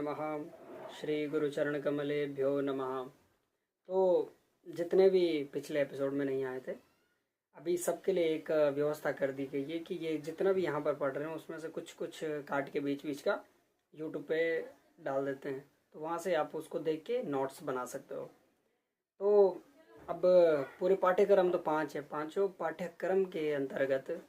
नमः। श्री गुरुचरण कमलेभ्यो नमः। तो जितने भी पिछले एपिसोड में नहीं आए थे, अभी सबके लिए एक व्यवस्था कर दी गई है कि ये जितना भी यहाँ पर पढ़ रहे हैं उसमें से कुछ कुछ काट के बीच बीच का यूट्यूब पे डाल देते हैं, तो वहाँ से आप उसको देख के नोट्स बना सकते हो। तो अब पूरे पाठ्यक्रम तो 5 है, पांचों पाठ्यक्रम के अंतर्गत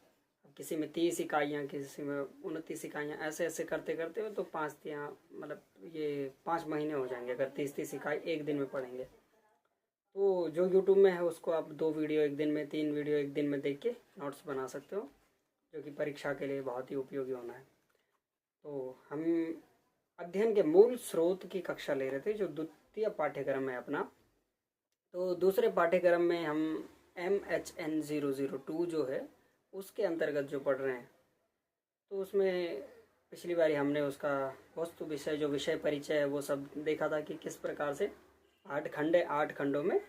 किसी में 30 इकाइयाँ, किसी में 29 इकाइयाँ, ऐसे ऐसे करते करते हो तो 5 मतलब ये 5 महीने हो जाएंगे अगर 30 इकाई एक दिन में पढ़ेंगे। तो जो यूट्यूब में है उसको आप 2 वीडियो एक दिन में, 3 वीडियो एक दिन में देख के नोट्स बना सकते हो, जो कि परीक्षा के लिए बहुत ही उपयोगी होना है। तो हम अध्ययन के मूल स्रोत की कक्षा ले रहे थे, जो द्वितीय पाठ्यक्रम है अपना। तो दूसरे पाठ्यक्रम में हम MHN002 जो है उसके अंतर्गत जो पढ़ रहे हैं, तो उसमें पिछली बारी हमने उसका वस्तु विषय, जो विषय परिचय है, वो सब देखा था कि किस प्रकार से 8 खंड है, 8 खंडों में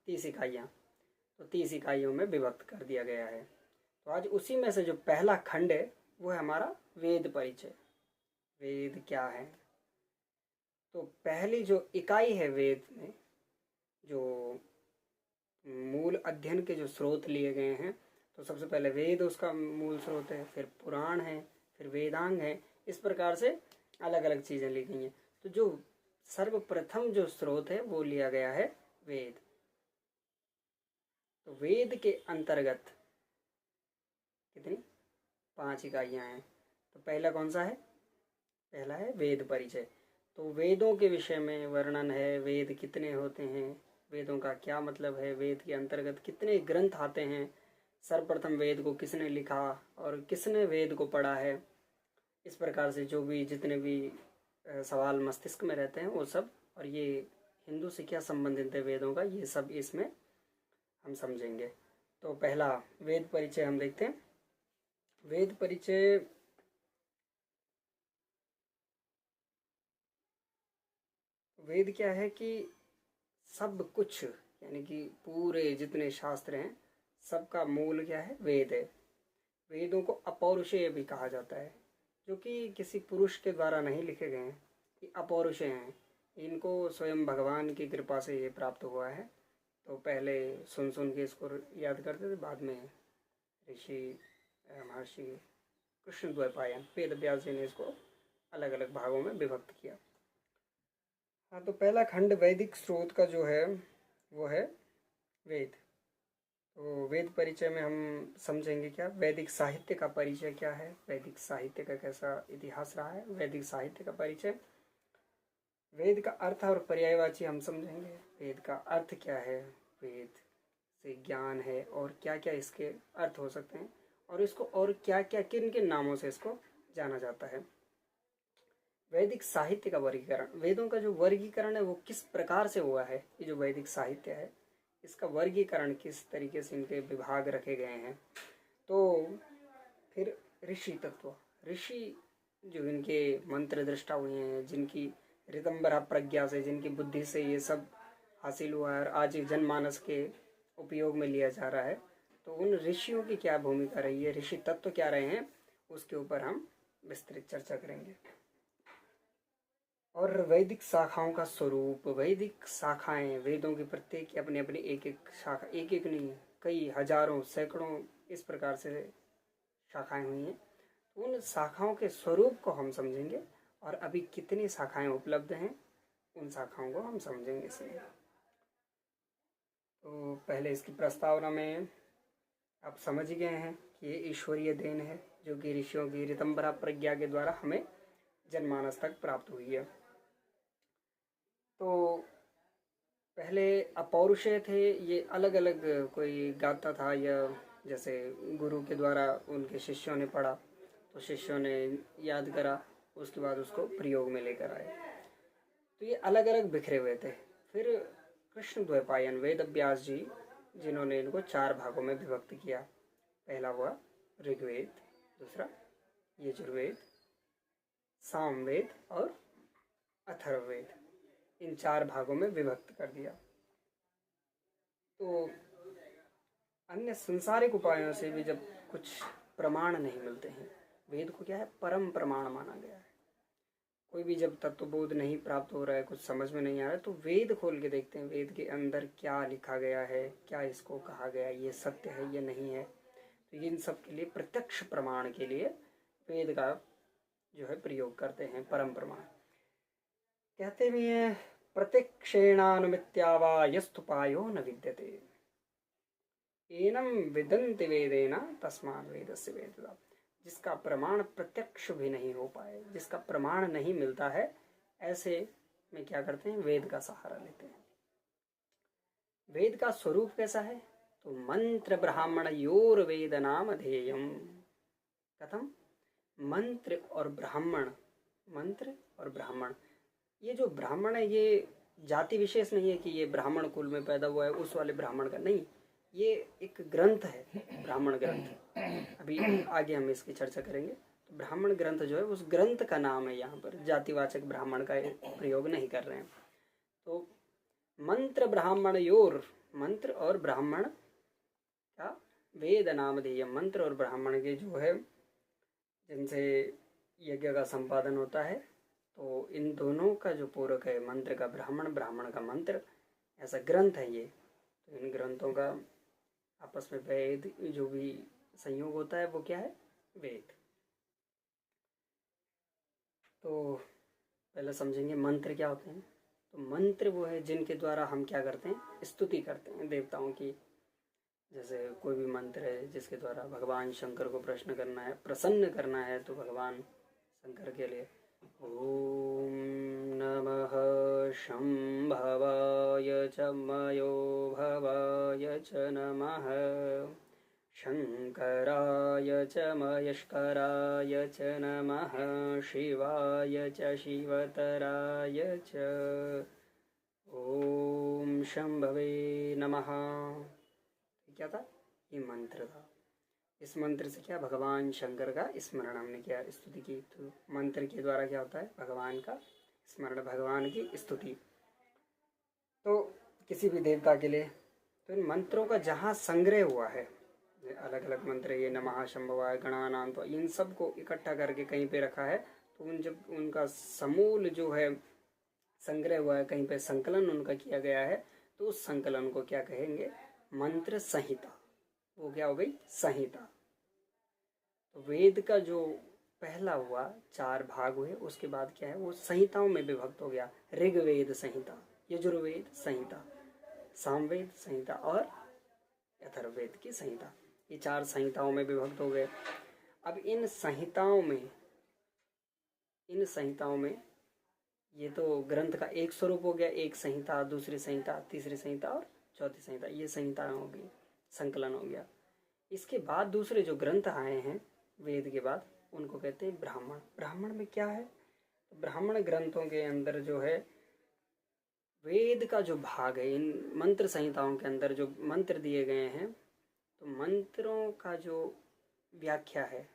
30 इकाइयाँ, तो 30 इकाइयों में विभक्त कर दिया गया है। तो आज उसी में से जो पहला खंड है वो है हमारा वेद परिचय। वेद क्या है? तो पहली जो इकाई है वेद में, जो मूल अध्ययन के जो स्रोत लिए गए हैं, तो सबसे पहले वेद उसका मूल स्रोत है, फिर पुराण है, फिर वेदांग है। इस प्रकार से अलग अलग चीज़ें ली गई हैं। तो जो सर्वप्रथम जो स्रोत है वो लिया गया है वेद। तो वेद के अंतर्गत कितनी 5 इकाइयाँ हैं। तो पहला कौन सा है? पहला है वेद परिचय। तो वेदों के विषय में वर्णन है, वेद कितने होते हैं, वेदों का क्या मतलब है, वेद के अंतर्गत कितने ग्रंथ आते हैं, सर्वप्रथम वेद को किसने लिखा और किसने वेद को पढ़ा है। इस प्रकार से जो भी जितने भी सवाल मस्तिष्क में रहते हैं वो सब, और ये हिंदू से क्या संबंधित है वेदों का, ये सब इसमें हम समझेंगे। तो पहला वेद परिचय हम देखते हैं। वेद परिचय वेद क्या है कि सब कुछ, यानी कि पूरे जितने शास्त्र हैं सबका मूल क्या है? वेद है। वेदों को अपौरुषेय भी कहा जाता है, जो कि किसी पुरुष के द्वारा नहीं लिखे गए हैं, ये अपौरुषेय हैं। इनको स्वयं भगवान की कृपा से ये प्राप्त हुआ है। तो पहले सुन सुन के इसको याद करते थे, बाद में ऋषि महर्षि कृष्णद्वैपायन वेद व्यास जी ने इसको अलग अलग भागों में विभक्त किया। तो पहला खंड वैदिक स्रोत का जो है वो है वेद। तो वेद परिचय में हम समझेंगे क्या? वैदिक साहित्य का परिचय क्या है, वैदिक साहित्य का कैसा इतिहास रहा है, वैदिक साहित्य का परिचय, वेद का अर्थ और पर्यायवाची हम समझेंगे। वेद का अर्थ क्या है, वेद से ज्ञान है और क्या क्या इसके अर्थ हो सकते हैं, और इसको और क्या क्या किन किन नामों से इसको जाना जाता है। वैदिक साहित्य का वर्गीकरण, वेदों का जो वर्गीकरण है वो किस प्रकार से हुआ है, ये जो वैदिक साहित्य है इसका वर्गीकरण किस तरीके से इनके विभाग रखे गए हैं। तो फिर ऋषि तत्व, ऋषि जो इनके मंत्र दृष्टा हुए हैं, जिनकी ऋतंबरा प्रज्ञा से, जिनकी बुद्धि से ये सब हासिल हुआ है और आज जनमानस के उपयोग में लिया जा रहा है, तो उन ऋषियों की क्या भूमिका रही है, ऋषि तत्व क्या रहे हैं, उसके ऊपर हम विस्तृत चर्चा करेंगे। और वैदिक शाखाओं का स्वरूप, वैदिक शाखाएं, वेदों की प्रत्येक की अपनी अपनी एक एक शाखा, एक एक नहीं कई हजारों सैकड़ों इस प्रकार से शाखाएं हुई हैं। तो उन शाखाओं के स्वरूप को हम समझेंगे, और अभी कितनी शाखाएं उपलब्ध हैं उन शाखाओं को हम समझेंगे इसमें। तो पहले इसकी प्रस्तावना में आप समझ गए हैं कि ये ईश्वरीय देन है, जो कि ऋषियों की ऋतंबरा प्रज्ञा के द्वारा हमें जनमानस तक प्राप्त हुई है। तो पहले अपौरुषेय थे, ये अलग अलग कोई गाता था, या जैसे गुरु के द्वारा उनके शिष्यों ने पढ़ा तो शिष्यों ने याद करा, उसके बाद उसको प्रयोग में लेकर आए। तो ये अलग अलग बिखरे हुए थे। फिर कृष्णद्वैपायन वेद व्यास जी, जिन्होंने इनको 4 भागों में विभक्त किया। पहला हुआ ऋग्वेद, दूसरा यजुर्वेद, सामवेद और अथर्ववेद, इन 4 भागों में विभक्त कर दिया। तो अन्य संसारिक उपायों से भी जब कुछ प्रमाण नहीं मिलते हैं, वेद को क्या है? परम प्रमाण माना गया है। कोई भी जब तत्वबोध नहीं प्राप्त हो रहा है, कुछ समझ में नहीं आ रहा है, तो वेद खोल के देखते हैं वेद के अंदर क्या लिखा गया है, क्या इसको कहा गया, ये सत्य है ये नहीं है। तो इन सब के लिए प्रत्यक्ष प्रमाण के लिए वेद का जो है प्रयोग करते हैं, परम प्रमाण। कहते भी हैं प्रत्यक्षेणानुमित्या वा यस्तुपायो न विद्यते एनम विदन्ति वेदेन तस्मात् वेदस्य वेदता। जिसका प्रमाण प्रत्यक्ष भी नहीं हो पाए, जिसका प्रमाण नहीं मिलता है, ऐसे में क्या करते हैं, वेद का सहारा लेते हैं। वेद का स्वरूप कैसा है, तो मंत्र ब्राह्मण योर वेद नाम अधेयम। कथम, मंत्र और ब्राह्मण, मंत्र और ब्राह्मण, ये जो ब्राह्मण है ये जाति विशेष नहीं है कि ये ब्राह्मण कुल में पैदा हुआ है उस वाले ब्राह्मण का, नहीं, ये एक ग्रंथ है, ब्राह्मण ग्रंथ। अभी आगे हम इसकी चर्चा करेंगे। तो ब्राह्मण ग्रंथ जो है उस ग्रंथ का नाम है, यहाँ पर जातिवाचक ब्राह्मण का प्रयोग नहीं कर रहे हैं। तो मंत्र ब्राह्मण योर, मंत्र और ब्राह्मण का वेद नामधेय, मंत्र और ब्राह्मण के जो है जिनसे यज्ञ का संपादन होता है, तो इन दोनों का जो पूरक है, मंत्र का ब्राह्मण, ब्राह्मण का मंत्र, ऐसा ग्रंथ है ये। तो इन ग्रंथों का आपस में वेद जो भी संयोग होता है वो क्या है, वेद। तो पहले समझेंगे मंत्र क्या होते हैं। तो मंत्र वो है जिनके द्वारा हम क्या करते हैं, स्तुति करते हैं देवताओं की। जैसे कोई भी मंत्र है जिसके द्वारा भगवान शंकर को प्रसन्न करना है, तो भगवान शंकर के लिए ओम नमः शंभवाय च मयो भवाय च नमः शंकराय च मयस्कराय च नमः शिवाय च शिवतराय च ओम शंभवे नमः। क्या था, ये मंत्र था। इस मंत्र से क्या, भगवान शंकर का स्मरण हमने किया, स्तुति की। तो मंत्र के द्वारा क्या होता है, भगवान का स्मरण, भगवान की स्तुति। तो किसी भी देवता के लिए, तो इन मंत्रों का जहाँ संग्रह हुआ है, अलग अलग मंत्र, ये नमः शंभवाय गणानां, तो इन सब को इकट्ठा करके कहीं पे रखा है। तो उन जब उनका समूल जो है संग्रह हुआ है, कहीं पे संकलन उनका किया गया है, तो उस संकलन को क्या कहेंगे, मंत्र संहिता। वो क्या हो गई, संहिता। तो वेद का जो पहला हुआ 4 भाग हुए, उसके बाद क्या है, वो संहिताओं में विभक्त हो गया। ऋग्वेद संहिता, यजुर्वेद संहिता, सामवेद संहिता और अथर्ववेद की संहिता, ये 4 संहिताओं में विभक्त हो गए। अब इन संहिताओं में ये तो ग्रंथ का एक स्वरूप हो गया, एक संहिता, दूसरी संहिता, तीसरी संहिता और चौथी संहिता, ये संहिताएं हो गई, संकलन हो गया। इसके बाद दूसरे जो ग्रंथ आए हैं वेद के बाद, उनको कहते हैं ब्राह्मण। ब्राह्मण में क्या है, तो ब्राह्मण ग्रंथों के अंदर जो है वेद का जो भाग है, इन मंत्र संहिताओं के अंदर जो मंत्र दिए गए हैं, तो मंत्रों का जो व्याख्या है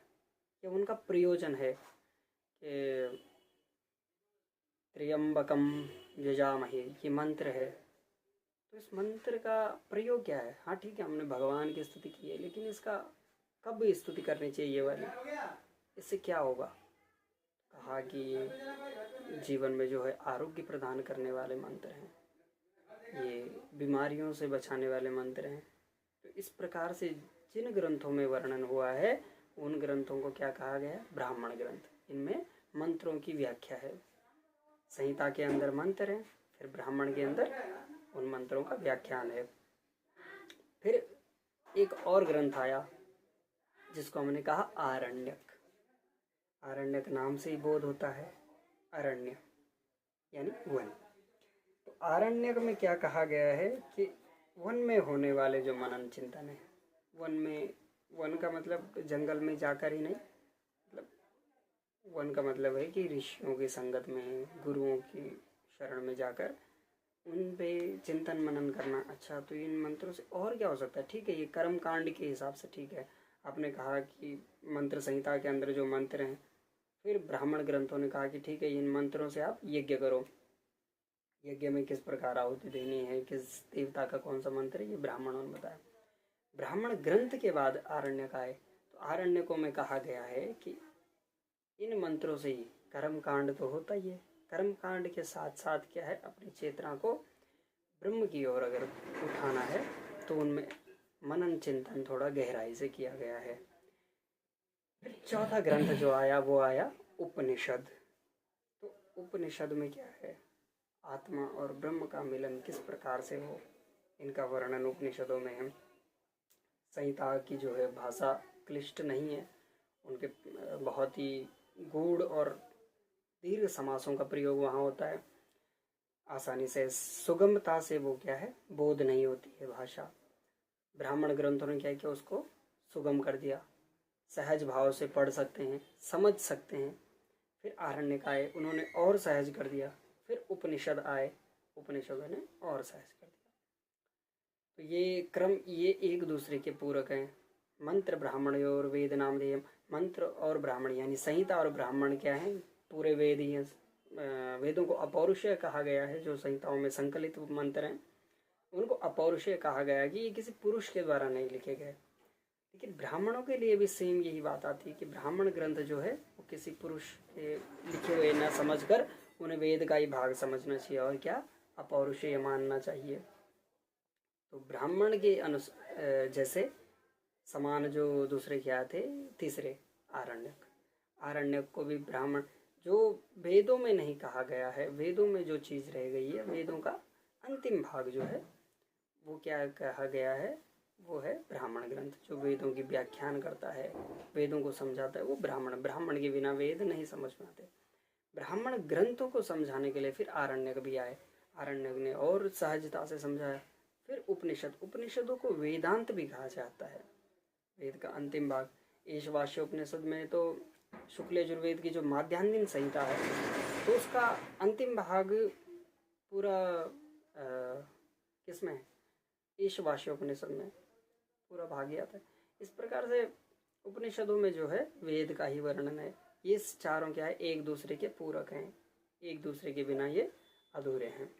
या उनका प्रयोजन है कि त्र्यंबकम यजामहे, ये मंत्र है। तो इस मंत्र का प्रयोग क्या है, हाँ ठीक है, हमने भगवान की स्तुति की है, लेकिन इसका कब स्तुति करनी चाहिए वाली, इससे क्या होगा। कहा कि जीवन में जो है आरोग्य प्रदान करने वाले मंत्र हैं, ये बीमारियों से बचाने वाले मंत्र हैं। तो इस प्रकार से जिन ग्रंथों में वर्णन हुआ है, उन ग्रंथों को क्या कहा गया है, ब्राह्मण ग्रंथ। इनमें मंत्रों की व्याख्या है, संहिता के अंदर मंत्र हैं, फिर ब्राह्मण के अंदर उन मंत्रों का व्याख्यान है। फिर एक और ग्रंथ आया जिसको हमने कहा आरण्यक। आरण्यक नाम से ही बोध होता है, अरण्य यानी वन। तो आरण्यक में क्या कहा गया है कि वन में होने वाले जो मनन चिंतन है, वन का मतलब जंगल में जाकर ही नहीं, मतलब वन का मतलब है कि ऋषियों की संगत में, गुरुओं की शरण में जाकर उन पे चिंतन मनन करना। अच्छा, तो इन मंत्रों से और क्या हो सकता है, ठीक है, ये कर्म कांड के हिसाब से ठीक है। आपने कहा कि मंत्र संहिता के अंदर जो मंत्र हैं, फिर ब्राह्मण ग्रंथों ने कहा कि ठीक है, इन मंत्रों से आप यज्ञ करो, यज्ञ में किस प्रकार आहुति देनी है, किस देवता का कौन सा मंत्र है, ये ब्राह्मणों ने बताया। ब्राह्मण ग्रंथ के बाद आरण्यक आए, तो आरण्यकों में कहा गया है कि इन मंत्रों से ही कर्म कांड तो होता ही है, कर्म कांड के साथ साथ क्या है, अपनी चेतना को ब्रह्म की ओर अगर उठाना है तो उनमें मनन चिंतन थोड़ा गहराई से किया गया है। फिर चौथा ग्रंथ जो आया वो आया उपनिषद। तो उपनिषद में क्या है, आत्मा और ब्रह्म का मिलन किस प्रकार से हो, इनका वर्णन उपनिषदों में है। संहिता की जो है भाषा क्लिष्ट नहीं है, उनके बहुत ही गूढ़ और दीर्घ समासों का प्रयोग वहाँ होता है। आसानी से सुगमता से वो क्या है, बोध नहीं होती है भाषा। ब्राह्मण ग्रंथों ने क्या किया, उसको सुगम कर दिया, सहज भाव से पढ़ सकते हैं, समझ सकते हैं। फिर आरण्यक आए, उन्होंने और सहज कर दिया। फिर उपनिषद आए, उपनिषदों ने और सहज कर दिया। तो ये क्रम, ये एक दूसरे के पूरक हैं। मंत्र ब्राह्मण और वेद नाम देयम, मंत्र और ब्राह्मण यानी संहिता और ब्राह्मण क्या है, पूरे वेद ही हैं। वेदों को अपौरुषेय कहा गया है, जो संहिताओं में संकलित मंत्र हैं उनको अपौरुषेय कहा गया है कि ये किसी पुरुष के द्वारा नहीं लिखे गए। लेकिन ब्राह्मणों के लिए भी सेम यही बात आती है कि ब्राह्मण ग्रंथ जो है वो किसी पुरुष के लिखे हुए न समझकर उन्हें वेद का ही भाग समझना चाहिए और क्या, अपौरुषेय मानना चाहिए। तो ब्राह्मण के जैसे समान जो दूसरे क्या थे, तीसरे आरण्यक, आरण्यक को भी ब्राह्मण, जो वेदों में नहीं कहा गया है, वेदों में जो चीज़ रह गई है, वेदों का अंतिम भाग जो है वो क्या कहा गया है, वो है ब्राह्मण ग्रंथ, जो वेदों की व्याख्यान करता है, वेदों को समझाता है, वो ब्राह्मण। ब्राह्मण के बिना वेद नहीं समझ में आते। ब्राह्मण ग्रंथों को समझाने के लिए फिर आरण्यक भी आए, आरण्यक ने और सहजता से समझाया। फिर उपनिषद, उपनिषदों को वेदांत भी कहा जाता है, वेद का अंतिम भाग। ईशवास्य उपनिषद में तो शुक्ल यजुर्वेद की जो माध्यान्ह संहिता है, तो उसका अंतिम भाग पूरा किसमें, ईशवास्य उपनिषद में पूरा भाग ही आता है। इस प्रकार से उपनिषदों में जो है वेद का ही वर्णन है। ये चारों क्या है, एक दूसरे के पूरक हैं, एक दूसरे के बिना ये अधूरे हैं।